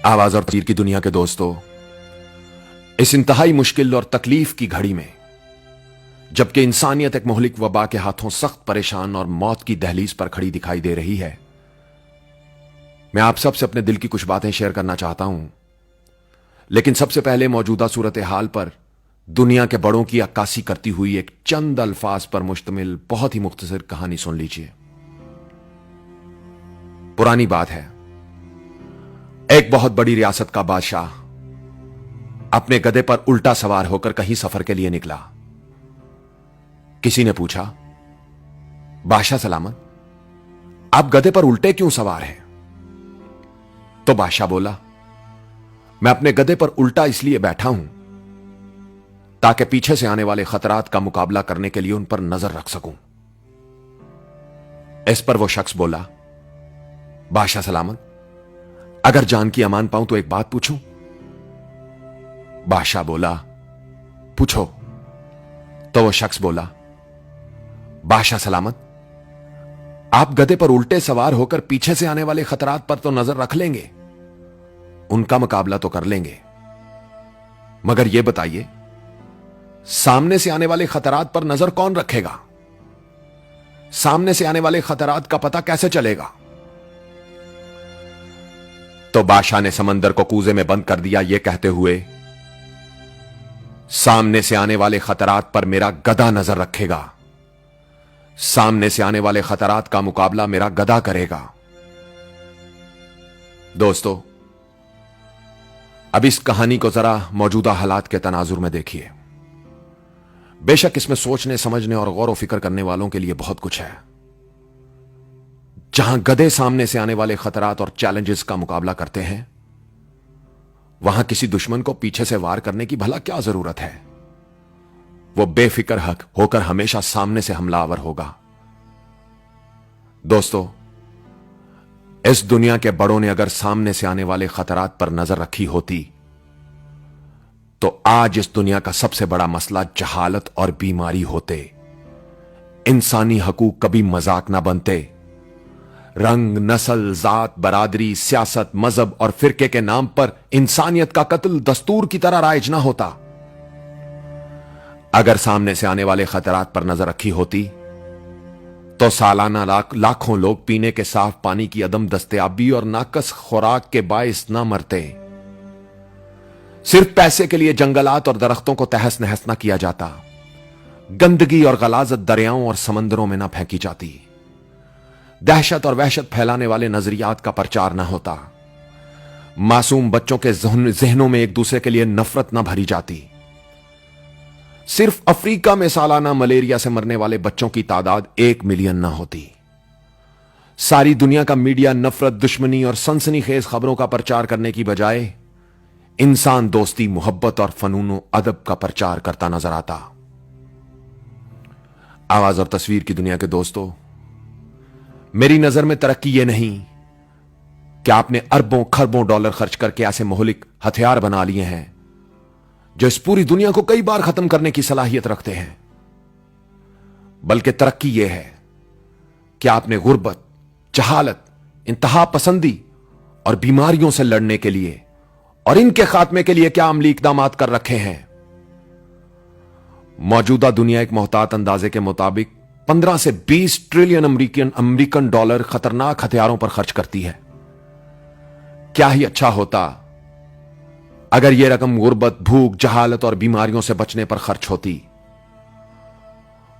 आवाज और तीर की दुनिया के दोस्तों, इस इंतहाई मुश्किल और तकलीफ की घड़ी में जबकि इंसानियत एक मोहलिक वबा के हाथों सख्त परेशान और मौत की दहलीज पर खड़ी दिखाई दे रही है, मैं आप सबसे अपने दिल की कुछ बातें शेयर करना चाहता हूं। लेकिन सबसे पहले मौजूदा सूरत हाल पर दुनिया के बड़ों की अक्कासी करती हुई एक चंद अल्फाज पर मुश्तमिल बहुत ही मुख्तसर कहानी सुन लीजिए। पुरानी बात है, एक बहुत बड़ी रियासत का बादशाह अपने गधे पर उल्टा सवार होकर कहीं सफर के लिए निकला। किसी ने पूछा, बादशाह सलामत, आप गधे पर उल्टे क्यों सवार हैं? तो बादशाह बोला, मैं अपने गधे पर उल्टा इसलिए बैठा हूं ताकि पीछे से आने वाले खतरात का मुकाबला करने के लिए उन पर नजर रख सकूं। इस पर वो शख्स बोला, बादशाह सलामत, अगर जान की अमान पाऊं तो एक बात पूछूं? बादशाह बोला, पूछो। तो वो शख्स बोला, बादशाह सलामत, आप गधे पर उल्टे सवार होकर पीछे से आने वाले खतरात पर तो नजर रख लेंगे, उनका मुकाबला तो कर लेंगे, मगर यह बताइए, सामने से आने वाले खतरात पर नजर कौन रखेगा? सामने से आने वाले खतरात का पता कैसे चलेगा? तो बादशाह ने समंदर को कूजे में बंद कर दिया, यह कहते हुए, सामने से आने वाले खतरात पर मेरा गधा नजर रखेगा, सामने से आने वाले खतरात का मुकाबला मेरा गधा करेगा। दोस्तों, अब इस कहानी को जरा मौजूदा हालात के तनाजुर में देखिए। बेशक इसमें सोचने समझने और गौर व फिक्र करने वालों के लिए बहुत कुछ है। जहां गधे सामने से आने वाले खतरात और चैलेंजेस का मुकाबला करते हैं, वहां किसी दुश्मन को पीछे से वार करने की भला क्या जरूरत है? वो बेफिक्र हक होकर हमेशा सामने से हमलावर होगा। दोस्तों, इस दुनिया के बड़ों ने अगर सामने से आने वाले खतरात पर नजर रखी होती तो आज इस दुनिया का सबसे बड़ा मसला जहालत और बीमारी होते। इंसानी हकूक कभी मजाक ना बनते। रंग, नस्ल, जात, बरादरी, सियासत, मजहब और फिरके के नाम पर इंसानियत का कत्ल दस्तूर की तरह राइज ना होता। अगर सामने से आने वाले खतरात पर नजर रखी होती तो सालाना लाखों लोग पीने के साफ पानी की अदम दस्तयाबी और नाकस खुराक के बायस ना मरते। सिर्फ पैसे के लिए जंगलात और दरख्तों को तहस नहस ना किया जाता। गंदगी और गलाजत दरियाओं और समंदरों में ना फेंकी जाती। दहशत और वहशत फैलाने वाले नजरियात का प्रचार ना होता। मासूम बच्चों के जहनों में एक दूसरे के लिए नफरत ना भरी जाती। सिर्फ अफ्रीका में सालाना मलेरिया से मरने वाले बच्चों की तादाद 1 मिलियन ना होती। सारी दुनिया का मीडिया नफरत, दुश्मनी और सनसनीखेज खबरों का प्रचार करने की बजाय इंसान दोस्ती, मोहब्बत और फनून अदब का प्रचार करता नजर आता। आवाज और तस्वीर की दुनिया के दोस्तों, मेरी नजर में तरक्की यह नहीं कि आपने अरबों खरबों डॉलर खर्च करके ऐसे मोहलिक हथियार बना लिए हैं जो इस पूरी दुनिया को कई बार खत्म करने की सलाहियत रखते हैं, बल्कि तरक्की यह है कि आपने गुर्बत, जहालत, इंतहा पसंदी और बीमारियों से लड़ने के लिए और इनके खात्मे के लिए क्या अमली इकदामात कर रखे हैं। मौजूदा दुनिया एक मोहतात अंदाजे के मुताबिक 15 से 20 ट्रिलियन अमेरिकन डॉलर खतरनाक हथियारों पर खर्च करती है। क्या ही अच्छा होता अगर यह रकम गुर्बत, भूख, जहालत और बीमारियों से बचने पर खर्च होती।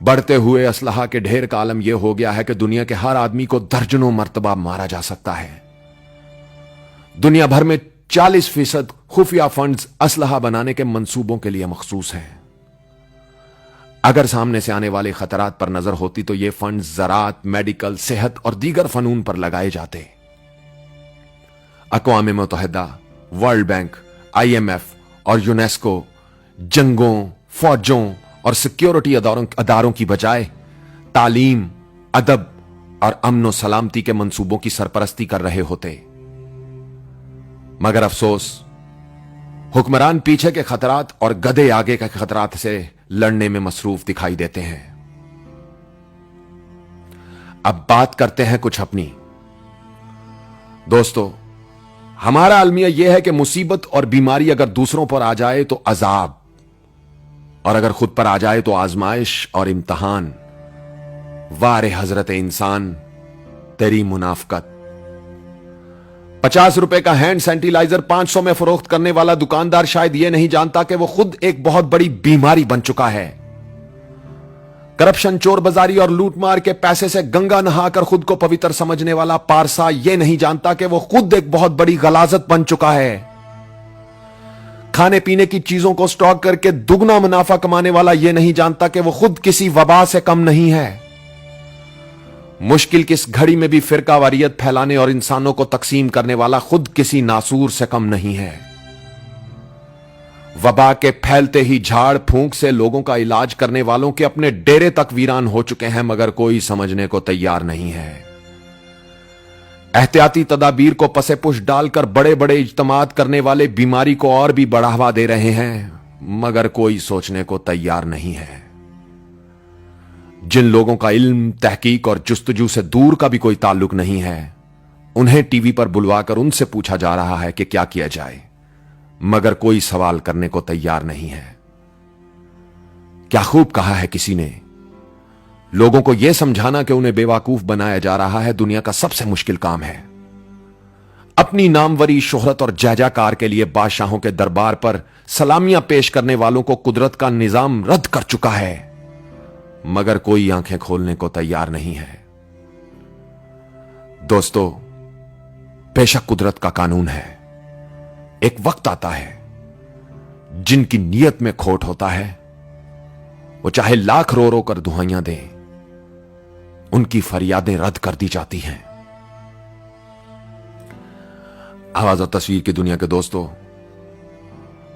बढ़ते हुए असलहा के ढेर का आलम यह हो गया है कि दुनिया के हर आदमी को दर्जनों मर्तबा मारा जा सकता है। दुनिया भर में 40% खुफिया फंड्स असलहा बनाने के मंसूबों के लिए मखसूस हैं। अगर सामने से आने वाले खतरात पर नजर होती तो ये फंड्स ज़राअत, मेडिकल, सेहत और दीगर फनून पर लगाए जाते। अक़वाम मुत्तहिदा, वर्ल्ड बैंक, IMF और यूनेस्को जंगों, फौजों और सिक्योरिटी अदारों की बजाय तालीम, अदब और अमन व सलामती के मंसूबों की सरपरस्ती कर रहे होते। मगर अफसोस, हुक्मरान पीछे के खतरात और गधे आगे के खतरात से लड़ने में मसरूफ दिखाई देते हैं। अब बात करते हैं कुछ अपनी। दोस्तों, हमारा अलमिया यह है कि मुसीबत और बीमारी अगर दूसरों पर आ जाए तो अजाब, और अगर खुद पर आ जाए तो आजमाइश और इम्तहान। वारे हजरत इंसान, तेरी मुनाफकत। 50 रुपए का हैंड सैनिटाइजर 500 में फरोख्त करने वाला दुकानदार शायद यह नहीं जानता कि वो खुद एक बहुत बड़ी बीमारी बन चुका है। करप्शन, चोर बाजारी और लूटमार के पैसे से गंगा नहाकर खुद को पवित्र समझने वाला पारसा यह नहीं जानता कि वो खुद एक बहुत बड़ी गलाजत बन चुका है। खाने पीने की चीजों को स्टॉक करके दुगना मुनाफा कमाने वाला यह नहीं जानता कि वो खुद किसी वबा से कम नहीं है। मुश्किल की इस घड़ी में भी फिरकावारियत फैलाने और इंसानों को तकसीम करने वाला खुद किसी नासूर से कम नहीं है। वबा के फैलते ही झाड़ फूंक से लोगों का इलाज करने वालों के अपने डेरे तक वीरान हो चुके हैं, मगर कोई समझने को तैयार नहीं है। एहतियाती तदाबीर को पसे पुश डालकर बड़े बड़े इज्तिमात करने वाले बीमारी को और भी बढ़ावा दे रहे हैं, मगर कोई सोचने को तैयार नहीं है। जिन लोगों का इल्म, तहकीक और जुस्तजू से दूर का भी कोई ताल्लुक नहीं है, उन्हें टीवी पर बुलवाकर उनसे पूछा जा रहा है कि क्या किया जाए, मगर कोई सवाल करने को तैयार नहीं है। क्या खूब कहा है किसी ने, लोगों को यह समझाना कि उन्हें बेवकूफ बनाया जा रहा है दुनिया का सबसे मुश्किल काम है। अपनी नामवरी, शोहरत और जयजयकार के लिए बादशाहों के दरबार पर सलामियां पेश करने वालों को कुदरत का निजाम रद्द कर चुका है, मगर कोई आंखें खोलने को तैयार नहीं है। दोस्तों, बेशक कुदरत का कानून है, एक वक्त आता है जिनकी नीयत में खोट होता है, वो चाहे लाख रो रो कर दुहाइयां दें, उनकी फरियादें रद्द कर दी जाती हैं। आवाज और तस्वीर की दुनिया के दोस्तों,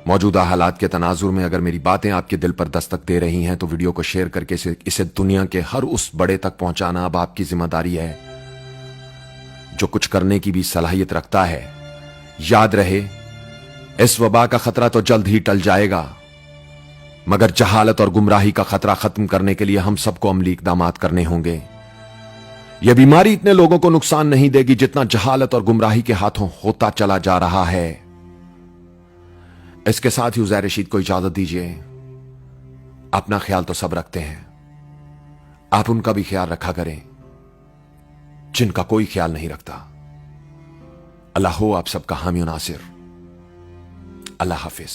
मौजूदा हालात के तनाजुर में अगर मेरी बातें आपके दिल पर दस्तक दे रही हैं तो वीडियो को शेयर करके इसे दुनिया के हर उस बड़े तक पहुंचाना अब आपकी जिम्मेदारी है जो कुछ करने की भी सलाहियत रखता है। याद रहे, इस वबा का खतरा तो जल्द ही टल जाएगा, मगर जहालत और गुमराही का खतरा खत्म करने के लिए हम सबको अमली इकदामात करने होंगे। यह बीमारी इतने लोगों को नुकसान नहीं देगी जितना जहालत और गुमराही के हाथों होता चला जा रहा है। इसके साथ ही उज़ैर रशीद को इजाजत दीजिए। अपना ख्याल तो सब रखते हैं, आप उनका भी ख्याल रखा करें जिनका कोई ख्याल नहीं रखता। अल्लाह हो आप सबका हामी नासिर। अल्लाह हाफिज।